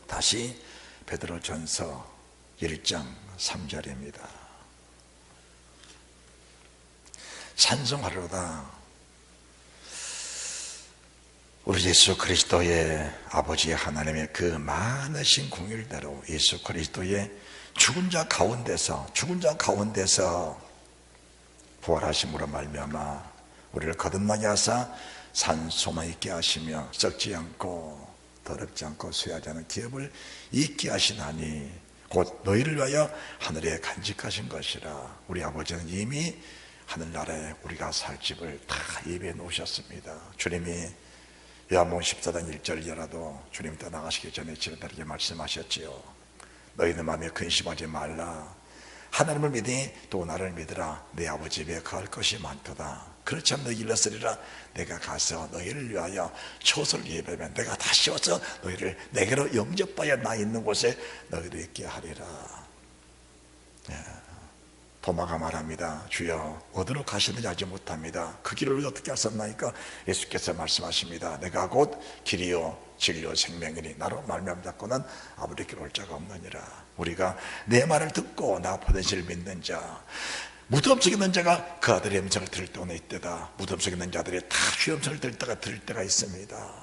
다시 베드로전서 1장 3절입니다. 찬송하로다. 우리 예수 그리스도의 아버지 하나님의 그 많으신 공일대로 예수 그리스도의 죽은 자 가운데서 부활하심으로 말미암아 우리를 거듭나게 하사 산 소망 있게 하시며 썩지 않고 더럽지 않고 쇠하지 않은 기업을 있게 하시나니 곧 너희를 위하여 하늘에 간직하신 것이라. 우리 아버지는 이미 하늘나라에 우리가 살 집을 다 예비해 놓으셨습니다. 주님이 요한복음 14장 1절이라도 주님 떠나가시기 전에 제자들에게 말씀하셨지요. 너희는 마음에 근심하지 말라. 하나님을 믿으니 또 나를 믿으라. 내 아버지 집에 거할 것이 많도다. 그렇지 않으면 너희 일러스리라. 내가 가서 너희를 위하여 초소를 예배하면 내가 다시 와서 너희를 내게로 영접하여 나 있는 곳에 너희를 있게 하리라. 도마가 말합니다. 주여 어디로 가시는지 알지 못합니다. 그 길을 어떻게 하셨나이까? 예수께서 말씀하십니다. 내가 곧 길이요 진리요 생명이니 나로 말미암자고는 아버지께 올 자가 없느니라. 우리가 내 말을 듣고 나 보내실 믿는 자, 무덤 속에 있는 자가 그 아들의 음성을 들을 때가 있다. 무덤 속에 있는 자들이 다 주의 음성을 들을 때가 있습니다.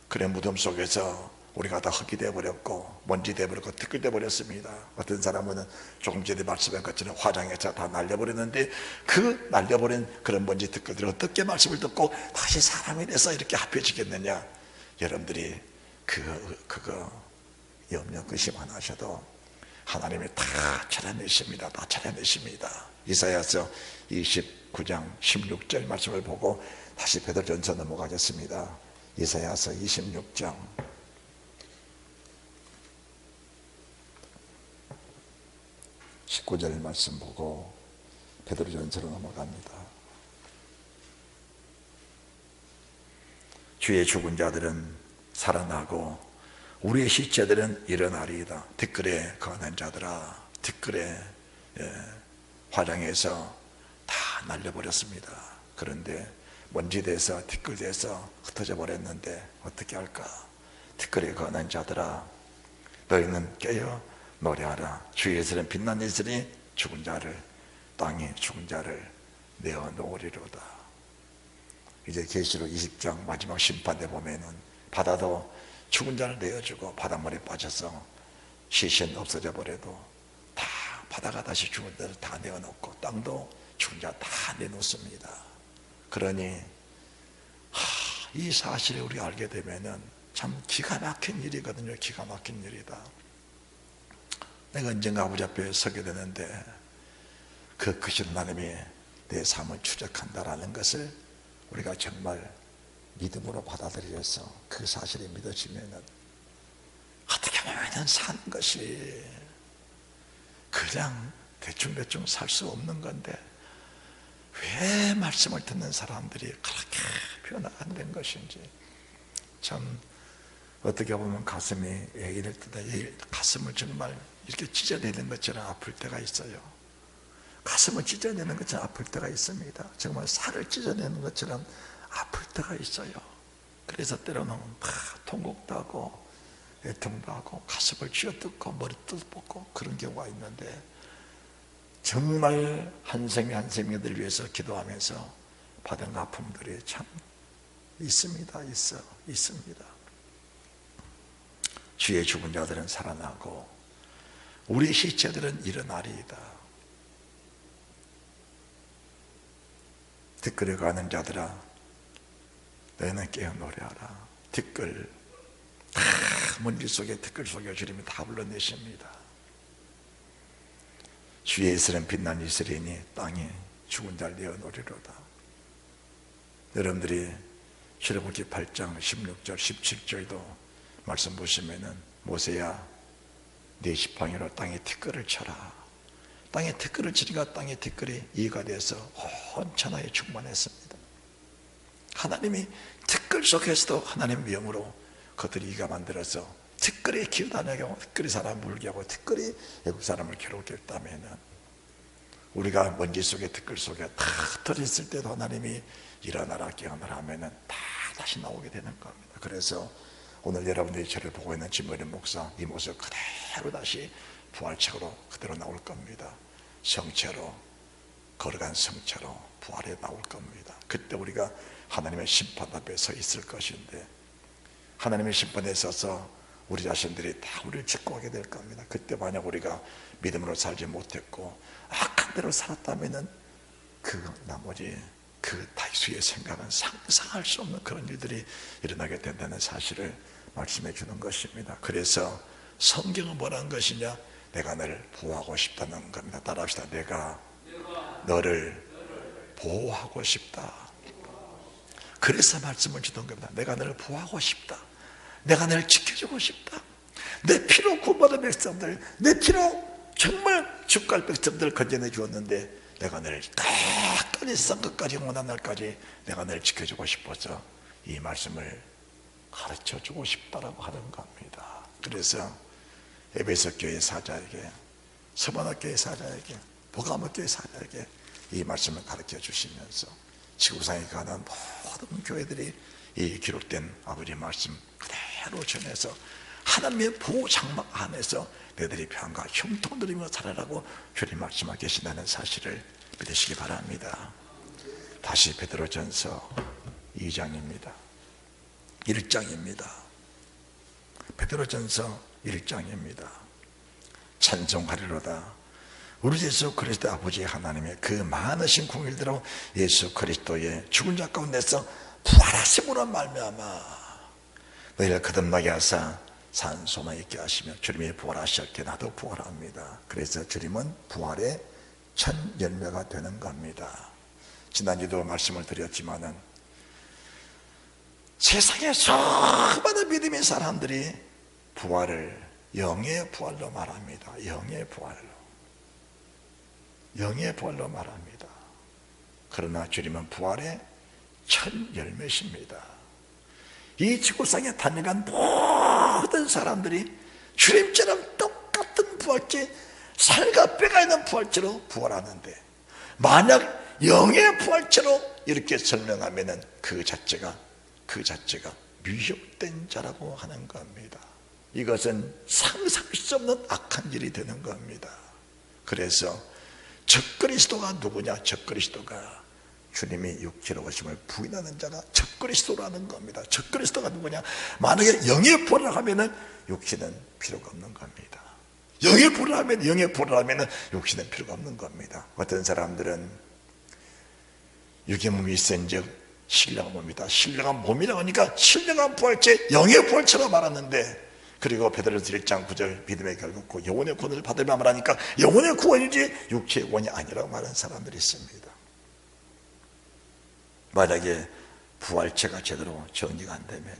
그래 무덤 속에서 우리가 다 흙이 되어버렸고 먼지 되어버렸고 티끌 되어버렸습니다. 어떤 사람은 조금 전에 말씀한 것처럼 화장해서 다 날려버렸는데 그 날려버린 그런 먼지 티끌들이 어떻게 말씀을 듣고 다시 사람이 돼서 이렇게 합해지겠느냐. 여러분들이 그거 염려 근심 안 하셔도 하나님이 다 찾아내십니다. 다 찾아내십니다. 이사야서 29장 16절 말씀을 보고 다시 베드로전서 넘어가겠습니다. 이사야서 26장 16절 19절 말씀 보고 베드로전서로 넘어갑니다. 주의 죽은 자들은 살아나고 우리의 시체들은 일어나리이다. 티끌에 거하는 자들아, 티끌에 화장해서 다 날려버렸습니다. 그런데 먼지 돼서 티끌 돼서 흩어져 버렸는데 어떻게 할까? 티끌에 거하는 자들아, 너희는 깨어 노래하라. 주의 예수는 빛난 이슬이 죽은 자를, 땅에 죽은 자를 내어 놓으리로다. 이제 계시록 20장 마지막 심판대 보면은 바다도 죽은 자를 내어주고 바닷물에 빠져서 시신 없어져 버려도 다 바다가 다시 죽은 자를 다 내어놓고 땅도 죽은 자 다 내놓습니다. 그러니 이 사실을 우리가 알게 되면은 참 기가 막힌 일이거든요. 기가 막힌 일이다. 내가 언젠가 아버지 앞에 서게 되는데 그 크신 하나님이 내 삶을 추적한다라는 것을 우리가 정말 믿음으로 받아들여서 그 사실이 믿어지면은 어떻게 보면 사는 것이 그냥 대충 살 수 없는 건데 왜 말씀을 듣는 사람들이 그렇게 변화가 안 된 것인지 참 어떻게 보면 가슴이 이럴 때 가슴을 정말 이렇게 찢어내는 것처럼 아플 때가 있어요. 가슴을 찢어내는 것처럼 아플 때가 있습니다. 정말 살을 찢어내는 것처럼 아플 때가 있어요. 그래서 때로는 통곡도 하고 애통도 하고 가슴을 쥐어뜯고 머리도 뽑고 그런 경우가 있는데 정말 한 생명 한 생명들 위해서 기도하면서 받은 아픔들이 참 있습니다. 있습니다. 주의 죽은 자들은 살아나고 우리 시체들은 일어나리이다. 티끌에 가는 자들아, 너희는 깨어 노래하라. 티끌, 먼지 속에 티끌 속에 주님이 다 불러내십니다. 주의 이슬은 빛난 이슬이니 땅에 죽은 자를 내어 놓으리로다. 여러분들이 출애굽기 8장 16절 17절도 말씀 보시면은 모세야 네 지팡이로 땅에 티끌을 쳐라. 땅에 티끌을 치니까 땅에 티끌이 이가 돼서 온 천하에 충만했습니다. 하나님이 티끌 속에서도 하나님 명으로 그들이 이가 만들어서 티끌이 기어다니게 하고 티끌이 사람 물게 하고 티끌이 애국 사람을 괴롭게 했다면 우리가 먼지 속에 티끌 속에 다 흩어졌을 때도 하나님이 일어나라 깨어나라 하면 다 다시 나오게 되는 겁니다. 그래서 오늘 여러분들이 저를 보고 있는 진머리 목사 이 모습 그대로 다시 부활체로 그대로 나올 겁니다. 성체로 걸어간 성체로 부활해 나올 겁니다. 그때 우리가 하나님의 심판 앞에 서 있을 것인데 하나님의 심판에 서서 우리 자신들이 다 우리를 짓고하게 될 겁니다. 그때 만약 우리가 믿음으로 살지 못했고 악한 대로 살았다면 그 나머지 그 다수의 생각은 상상할 수 없는 그런 일들이 일어나게 된다는 사실을 말씀해 주는 것입니다. 그래서 성경은 뭐라는 것이냐? 내가 너를 보호하고 싶다는 겁니다. 따라합시다. 내가 너를 보호하고 싶다. 그래서 말씀을 주는 겁니다. 내가 너를 보호하고 싶다. 내가 너를 지켜주고 싶다. 내 피로 구원받은 백성들, 내 피로 정말 죽갈 백성들을 건져내 주었는데 내가 너를 끝까지 쌍끝까지 영원한 날까지 내가 너를 지켜주고 싶어서 이 말씀을 가르쳐주고 싶다라고 하는 겁니다. 그래서 에베소 교회 사자에게, 서바나 교회 사자에게, 보가모 교회 사자에게 이 말씀을 가르쳐 주시면서 지구상에 가는 모든 교회들이 이 기록된 아버지의 말씀 그대로 전해서 하나님의 보호 장막 안에서 너희들이 평안과 형통 누리며 살아라고 주님 말씀하고 계신다는 사실을 믿으시기 바랍니다. 다시 베드로전서 2장입니다. 1장입니다. 베드로전서 1장입니다. 찬송하리로다. 우리 예수 그리스도 아버지 하나님의 그 많으신 공일대로 예수 그리스도의 죽은 자 가운데서 부활하심으로 말미암아 너희를 거듭나게 하사 산 소망 있게 하시며 주님이 부활하셨기에 나도 부활합니다. 그래서 주님은 부활의 첫 열매가 되는 겁니다. 지난주도 말씀을 드렸지만은 세상에 수많은 믿음의 사람들이 부활을 영의 부활로 말합니다. 영의 부활로. 영의 부활로 말합니다. 그러나 주님은 부활의 첫 열매십니다. 이 지구상에 다녀간 모든 사람들이 주님처럼 똑같은 부활체, 살과 뼈가 있는 부활체로 부활하는데, 만약 영의 부활체로 이렇게 설명하면 그 자체가 미혹된 자라고 하는 겁니다. 이것은 상상할 수 없는 악한 일이 되는 겁니다. 그래서 적그리스도가 누구냐? 적그리스도가 주님이 육체로 오심을 부인하는 자가 적그리스도라는 겁니다. 적그리스도가 누구냐? 만약에 영의 부활을 하면은 육신은 필요가 없는 겁니다. 영의 부활을 하면 육신은 필요가 없는 겁니다. 어떤 사람들은 육의 몸이 있은즉 신령한 몸이다. 신령한 몸이라고 하니까 신령한 부활체, 영의 부활체로 말하는데, 그리고 베드로전서 1장 9절 믿음의 결국 영혼의 구원을 받으며 말하니까 영혼의 구원이지 육체의 구원이 아니라고 말하는 사람들이 있습니다. 만약에 부활체가 제대로 정리가 안 되면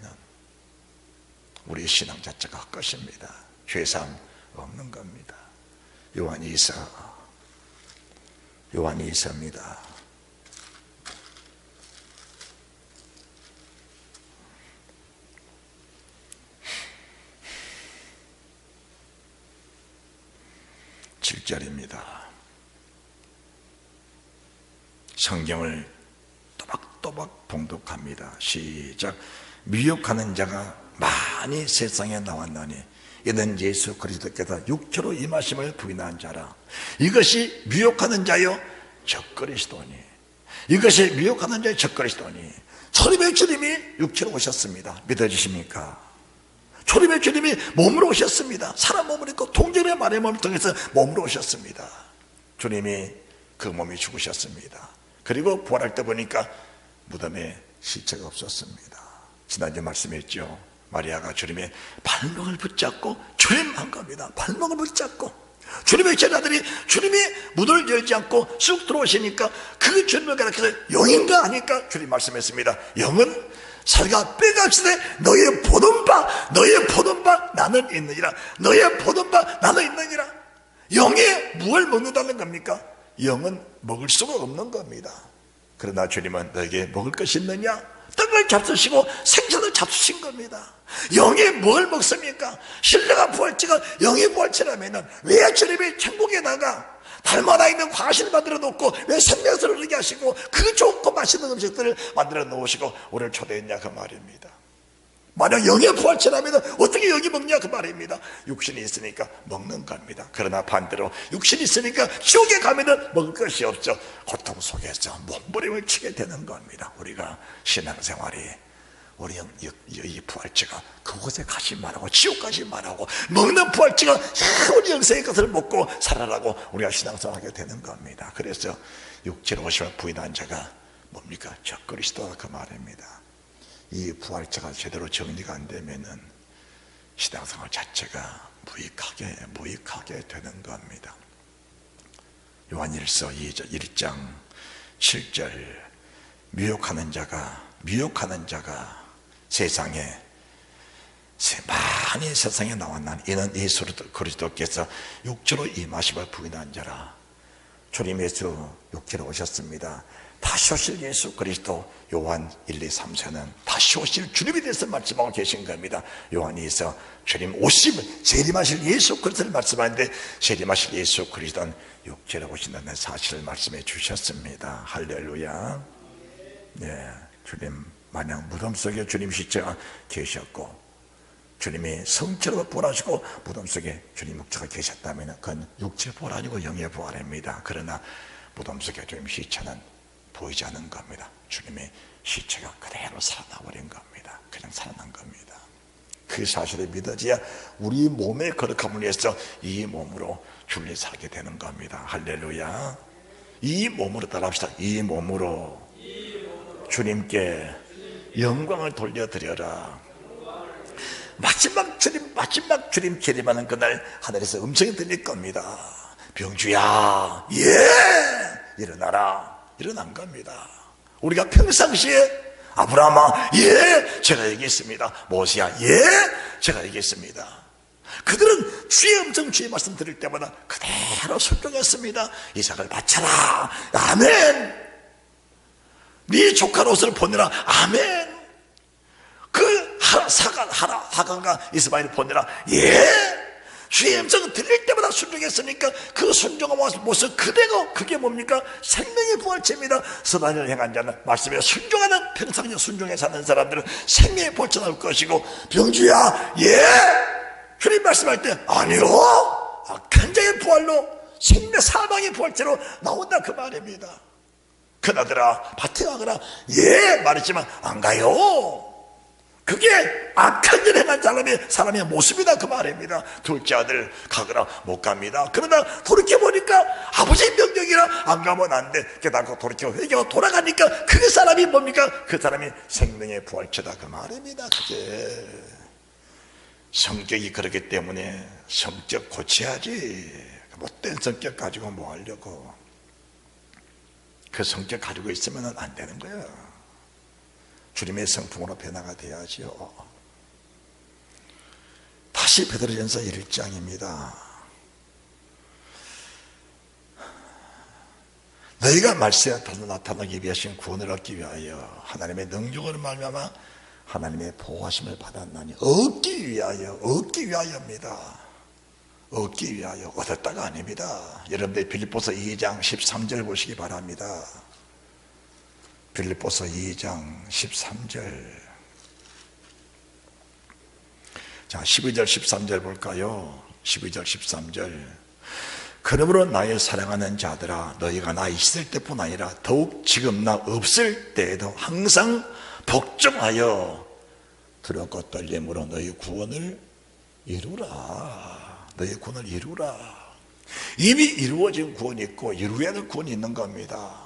우리 신앙 자체가 헛것입니다. 죄사함 없는 겁니다. 요한이 있습니다. (7절입니다) 성경을 또박또박 봉독합니다. 시작. 미혹하는 자가 많이 세상에 나왔나니 이는 예수 그리스도께서 육체로 임하심을 부인한 자라. 이것이 미혹하는 자요 적그리스도니. 이것이 미혹하는 자요 적그리스도니. 초림의 주님이 육체로 오셨습니다. 믿어지십니까? 초림의 주님이 몸으로 오셨습니다. 사람 몸을 입고 동정의 마리아 몸을 통해서 몸으로 오셨습니다. 주님이 그 몸이 죽으셨습니다. 그리고 부활할 때 보니까 무덤에 시체가 없었습니다. 지난주에 말씀했죠. 마리아가 주님의 발목을 붙잡고 주님한 겁니다. 발목을 붙잡고 주님의 제자들이 주님이 문을 열지 않고 쑥 들어오시니까 그 주님을 가르쳐서 영인가 하니까 주님 말씀했습니다. 영은 살과 뼈가 없으되 너의 보던 바 나는 있느니라. 너의 보던 바 나는 있느니라. 영에 무엇을 먹는다는 겁니까? 영은 먹을 수가 없는 겁니다. 그러나 주님은 너에게 먹을 것이 있느냐? 떡을 잡수시고 생선을 잡수신 겁니다. 영에 뭘 먹습니까? 신령한 부활체가 영의 부활체라면 왜 주님이 천국에다가 달마다 있는 과실을 만들어 놓고 왜 생명수를 흐르게 하시고 그 좋고 맛있는 음식들을 만들어 놓으시고 우리를 초대했냐 그 말입니다. 만약 영의 부활체라면 어떻게 영이 먹냐 그 말입니다. 육신이 있으니까 먹는 겁니다. 그러나 반대로 육신이 있으니까 지옥에 가면 먹을 것이 없죠. 고통 속에서 몸부림을 치게 되는 겁니다. 우리가 신앙생활이 우리 이 부활체가 그곳에 가지 말라고, 지옥 가지 말라고, 먹는 부활체가 우리 영생의 것을 먹고 살아라고 우리가 신앙생활하게 되는 겁니다. 그래서 육체로 오심을 부인한 자가 뭡니까? 적그리스도가 그 말입니다. 이 부활체가 제대로 정리가 안 되면은 신앙생활 자체가 무익하게 되는 겁니다. 요한일서 1장 7절 미혹하는 자가 세상에 많이 세상에 나왔나니 이는 예수 그리스도께서 육체로 임하심을 부인한 자라. 주님 예수 육체로 오셨습니다. 다시 오실 예수 그리스도 요한 1, 2, 3세는 다시 오실 주님에 대해서 말씀하고 계신 겁니다. 요한이서 주님 오심 재림하실 예수 그리스도를 말씀하는데 재림하실 예수 그리스도는 육체로 오신다는 사실을 말씀해 주셨습니다. 할렐루야. 네, 주님 만약 무덤 속에 주님 시체가 계셨고 주님이 성체로 부활하시고 무덤 속에 주님 육체가 계셨다면 그건 육체 부활 아니고 영의 부활입니다. 그러나 무덤 속에 주님 시체는 보이지 않는 겁니다. 주님의 시체가 그대로 살아나버린 겁니다. 그냥 살아난 겁니다. 그 사실을 믿어져야 우리 몸의 거룩함을 위해서 이 몸으로 주님이 살게 되는 겁니다. 할렐루야. 이 몸으로 따라합시다. 이 몸으로 주님께 영광을 돌려드려라. 마지막 주님 재림하는 그날 하늘에서 음성이 들릴 겁니다. 병주야, 예, 일어나라. 일어난 겁니다. 우리가 평상시에 아브라함아, 예, 제가 여기 있습니다. 모세야, 예, 제가 여기 있습니다. 그들은 주의 음성, 주의 말씀 들을 때마다 그대로 순종했습니다. 이삭을 바쳐라. 아멘. 네 조카 롯을 보내라. 아멘. 그 하간과 이스마엘을 보내라. 예. 주의 음성을 들릴 때마다 순종했으니까 그 순종의 모습 그대로, 그게 뭡니까? 생명의 부활체입니다. 선한을 행한 자는, 말씀에 순종하는, 평생 순종해 사는 사람들은 생명의 부활체 나올 것이고, 병주야, 예! 주님 말씀할 때 아니요, 악한 자의 부활로, 생명 사망의 부활체로 나온다, 그 말입니다. 그나들아 밭에 가거라. 예, 말했지만 안 가요. 그게 악한 일 행한 사람의 모습이다, 그 말입니다. 둘째 아들 가거라. 못 갑니다. 그러나 돌이켜보니까 아버지의 명령이라 안 가면 안 돼. 깨닫고 돌이켜 회개하고 돌아가니까 그 사람이 뭡니까? 그 사람이 생명의 부활체다, 그 말입니다. 그게 성격이 그렇기 때문에 성격 고쳐야지. 못된 성격 가지고 뭐 하려고. 그 성격 가지고 있으면 안 되는 거예요. 주님의 성품으로 변화가 돼야지요. 다시 베드로전서 1장입니다. 너희가 말세에 나타나기 위하신 구원을 얻기 위하여 하나님의 능력을 말미암아 하나님의 보호하심을 받았나니 얻기 위하여입니다. 얻기 위하여, 얻었다가 아닙니다. 여러분들 빌립보서 2장 13절 보시기 바랍니다. 빌립보서 2장 13절. 자, 12절 13절 볼까요? 12절 13절. 그러므로 나의 사랑하는 자들아, 너희가 나 있을 때뿐 아니라 더욱 지금 나 없을 때에도 항상 복종하여 두렵고 떨림으로 너희 구원을 이루라. 너희 구원을 이루라. 이미 이루어진 구원이 있고 이루어야 될 구원이 있는 겁니다.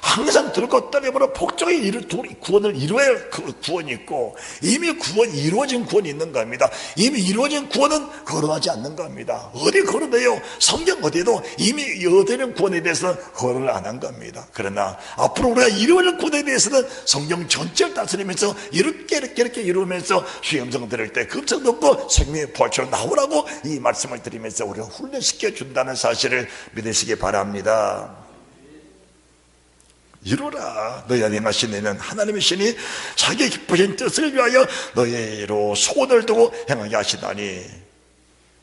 항상 들고 떨림으로 복종의 구원을 이루어야 할 구원이 있고, 이미 이루어진 구원이 있는 겁니다. 이미 이루어진 구원은 거론하지 않는 겁니다. 어디 거론해요? 성경 어디에도 이미 얻어낸 구원에 대해서는 거론을 안 한 겁니다. 그러나 앞으로 우리가 이루어질 구원에 대해서는 성경 전체를 다스리면서 이렇게 이루면서 주의 음성 들을 때 그 음성 듣고 생명의 부활체로 나오라고 이 말씀을 드리면서 우리가 훈련시켜 준다는 사실을 믿으시기 바랍니다. 이루라. 너희 안에 행하신 이는 하나님의 신이 자기의 기쁘신 뜻을 위하여 너희로 소원을 두고 행하게 하시다니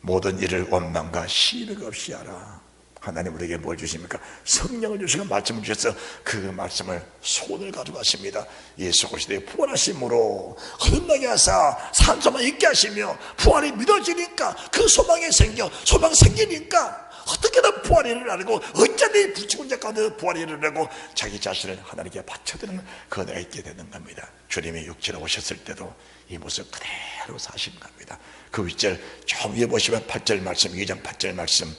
모든 일을 원망과 시력 없이 하라. 하나님 우리에게 뭘 주십니까? 성령을 주시고 말씀을 주셔서 그 말씀을 소원을 가져가십니다. 예수 그리스도의 부활하심으로 거듭나게 하사 산소만 있게 하시며 부활이 믿어지니까 그 소망이 생기니까 어떻게든 부활이 일어나고 어쩌니 불치고 자 가운데 부활이 일어나고 자기 자신을 하나님께 바쳐드리는 그 은혜가 있게 되는 겁니다. 주님이 육체로 오셨을 때도 이 모습 그대로 사신 겁니다. 그 윗절 좀 위에 보시면 8절 말씀, 2장 8절 말씀,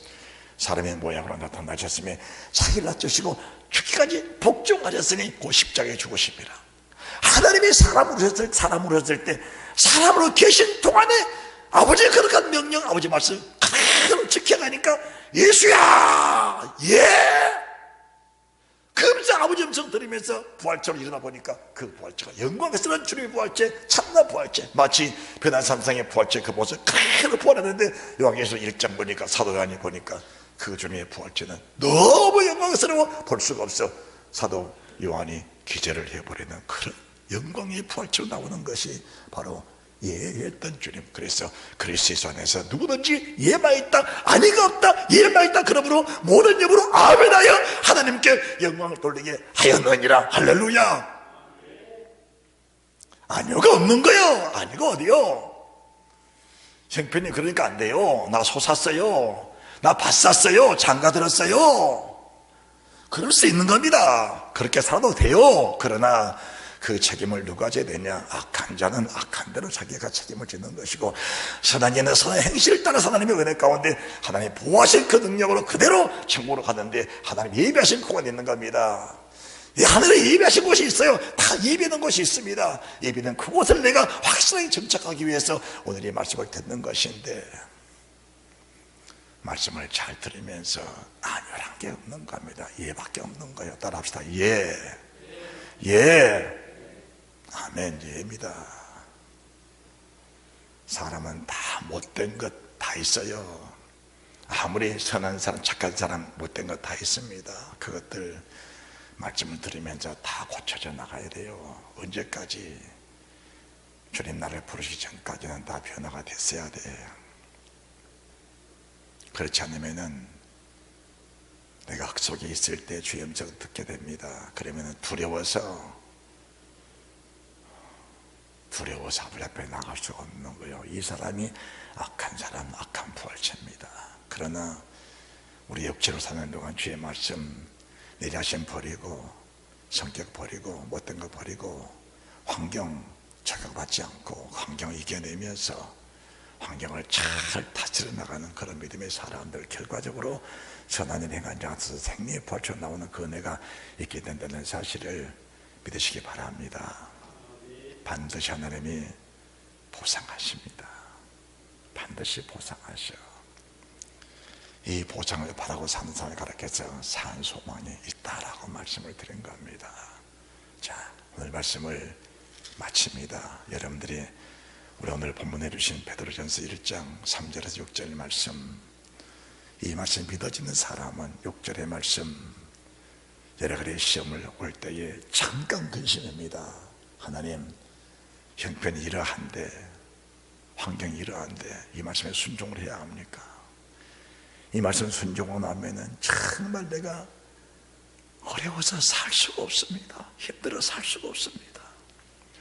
사람의 모양으로 나타나셨으며 자기를 낮추시고 죽기까지 복종하셨으니 그 십자가에 죽으십니다. 하나님이 사람으로 오셨을 때 사람으로 계신 동안에 아버지의 거룩한 명령, 아버지 말씀 그대로 지켜가니까 예수야, 예! 그 음성, 아버지 음성 들으면서 부활체로 일어나 보니까 그 부활체가 영광스러운 주님의 부활체, 참나 부활체, 마치 변한 산상의 부활체 그 모습 그대로 부활했는데 요한계시록 1장 보니까, 사도 요한이 보니까 그 주님의 부활체는 너무 영광스러워 볼 수가 없어. 사도 요한이 기절을 해버리는 그런 영광의 부활체로 나오는 것이 바로 예했던 주님. 그래서 그리스도 안에서 누구든지 예만 있다, 아니가 없다, 예만 있다, 그러므로 모든 영으로 아멘하여 하나님께 영광을 돌리게 하였느니라. 할렐루야. 아니요가 없는 거요. 아니가 어디요? 형편이 그러니까 안 돼요. 나 소 샀어요, 나 밭 샀어요, 장가 들었어요, 그럴 수 있는 겁니다. 그렇게 살아도 돼요. 그러나 그 책임을 누가 져야 되냐? 악한 자는 악한 대로 자기가 책임을 지는 것이고, 선한 이는 선한 행실을 따라 하나님의 은혜 가운데 하나님이 보호하신 그 능력으로 그대로 천국으로 가는데 하나님 예비하신 곳이 있는 겁니다. 이 하늘에 예비하신 곳이 있어요. 다 예비하는 곳이 있습니다. 예비는 그곳을 내가 확실하게 정착하기 위해서 오늘 이 말씀을 듣는 것인데, 말씀을 잘 들으면서 아니란 게 없는 겁니다. 예밖에 없는 거예요. 따라합시다. 예, 예, 아멘. 예입니다. 사람은 다 못된 것, 다 있어요. 아무리 선한 사람, 착한 사람, 못된 거 다 있습니다. 그것들 말씀을 들으면서 다 고쳐져 나가야 돼요. 언제까지? 주님 나를 부르시기 전까지는 다 변화가 됐어야 돼. 그렇지 않으면은 내가 흙 속에 있을 때 주의 음성을 듣게 됩니다. 그러면은 두려워서 하늘 앞에 나갈 수가 없는 거예요. 이 사람이 악한 사람, 악한 부활체입니다. 그러나 우리 육체로 사는 동안 주의 말씀, 내 자신 버리고, 성격 버리고, 못된 거 버리고, 환경 저격받지 않고 환경을 이겨내면서 환경을 잘 다스려 나가는 그런 믿음의 사람들, 결과적으로 선한 일 행한 자로서 생명의 부활처럼 나오는 그 은혜가 있게 된다는 사실을 믿으시기 바랍니다. 반드시 하나님이 보상하십니다. 반드시 보상하셔. 이 보상을 바라고 사는 사람을 가르쳐서 산 소망이 있다라고 말씀을 드린 겁니다. 자, 오늘 말씀을 마칩니다. 여러분들이 우리 오늘 본문해 주신 베드로전서 1장 3절에서 6절 말씀, 이 말씀 믿어지는 사람은 6절의 말씀, 여러 가지 시험을 올 때에 잠깐 근심합니다. 하나님, 형편이 이러한데, 환경이 이러한데 이 말씀에 순종을 해야 합니까? 이 말씀 순종을 하면은 정말 내가 어려워서 살 수가 없습니다. 힘들어 살 수가 없습니다.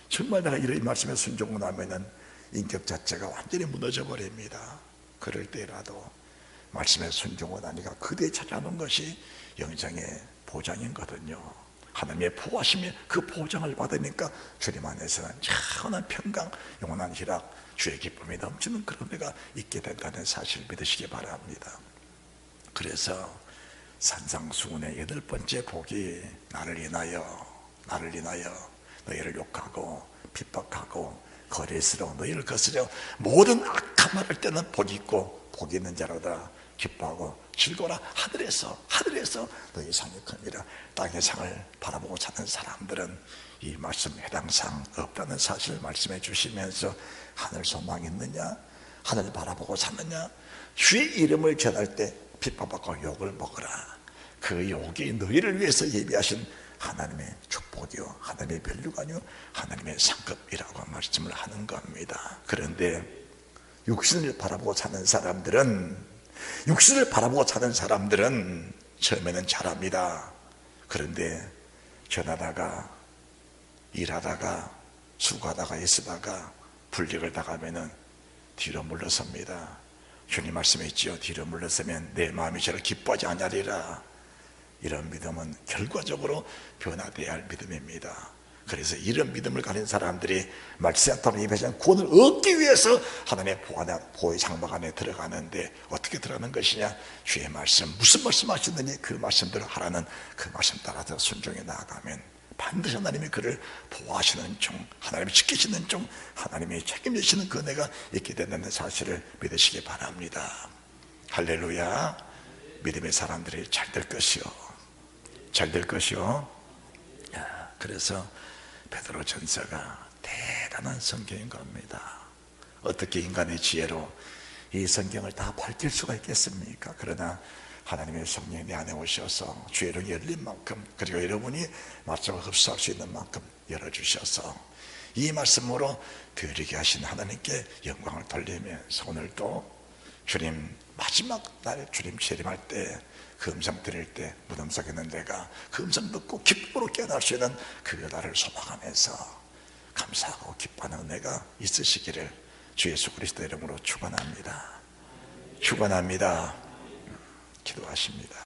정말 내가 이 말씀에 순종을 하면은 인격 자체가 완전히 무너져 버립니다. 그럴 때라도 말씀에 순종을 하니까 그대에 찾아오는 것이 영생의 보장이거든요. 하나님의 보호하심에 그 보장을 받으니까 주님 안에서는 영원한 평강, 영원한 희락, 주의 기쁨이 넘치는 그런 데가 있게 된다는 사실을 믿으시기 바랍니다. 그래서 산상수훈의 8번째 복이 나를 인하여 너희를 욕하고 핍박하고 거리스러 너희를 거스려 모든 악한 말할 때는 복이 있고 복이 있는 자로다. 기뻐하고 즐거워라. 하늘에서 너희 상이 큽니다. 땅의 상을 바라보고 사는 사람들은 이 말씀 해당상 없다는 사실을 말씀해 주시면서 하늘 소망이 있느냐, 하늘 바라보고 사느냐, 주의 이름을 전할 때 핍박받고 욕을 먹어라. 그 욕이 너희를 위해서 예비하신 하나님의 축복이요, 하나님의 멸류관이요, 하나님의 상급이라고 말씀을 하는 겁니다. 그런데 육신을 바라보고 사는 사람들은 처음에는 잘합니다. 그런데 전하다가 일하다가 수고하다가 애쓰다가 불력을 당하면은 뒤로 물러섭니다. 주님 말씀에 있지요. 뒤로 물러서면 내 마음이 저를 기뻐하지 않으리라. 이런 믿음은 결과적으로 변화되어야 할 믿음입니다. 그래서 이런 믿음을 가진 사람들이 말씀을 입에서 구원을 얻기 위해서 하나님의 보호의 장막 안에 들어가는데 어떻게 들어가는 것이냐? 주의 말씀, 무슨 말씀 하시느니 그 말씀대로 하라는 그 말씀 따라서 순종해 나아가면 반드시 하나님이 그를 보호하시는 종, 하나님이 지키시는 종, 하나님이 책임지시는 그 은혜가 있게 된다는 사실을 믿으시기 바랍니다. 할렐루야. 믿음의 사람들이 잘 될 것이요. 그래서 베드로전서가 대단한 성경인 겁니다. 어떻게 인간의 지혜로 이 성경을 다 밝힐 수가 있겠습니까? 그러나 하나님의 성령이 내 안에 오셔서 주의 영이 열린 만큼, 그리고 여러분이 말씀을 흡수할 수 있는 만큼 열어주셔서 이 말씀으로 드리게 하신 하나님께 영광을 돌리면서 오늘도 주님 마지막 날 주님 재림할 때 그 음성 들을 때 무덤 속에 있는 내가 그 음성 듣고 기쁨으로 깨어날 수 있는 그 날을 소망하면서 감사하고 기뻐하는 은혜가 있으시기를 주 예수 그리스도 이름으로 축원합니다. 기도하십니다.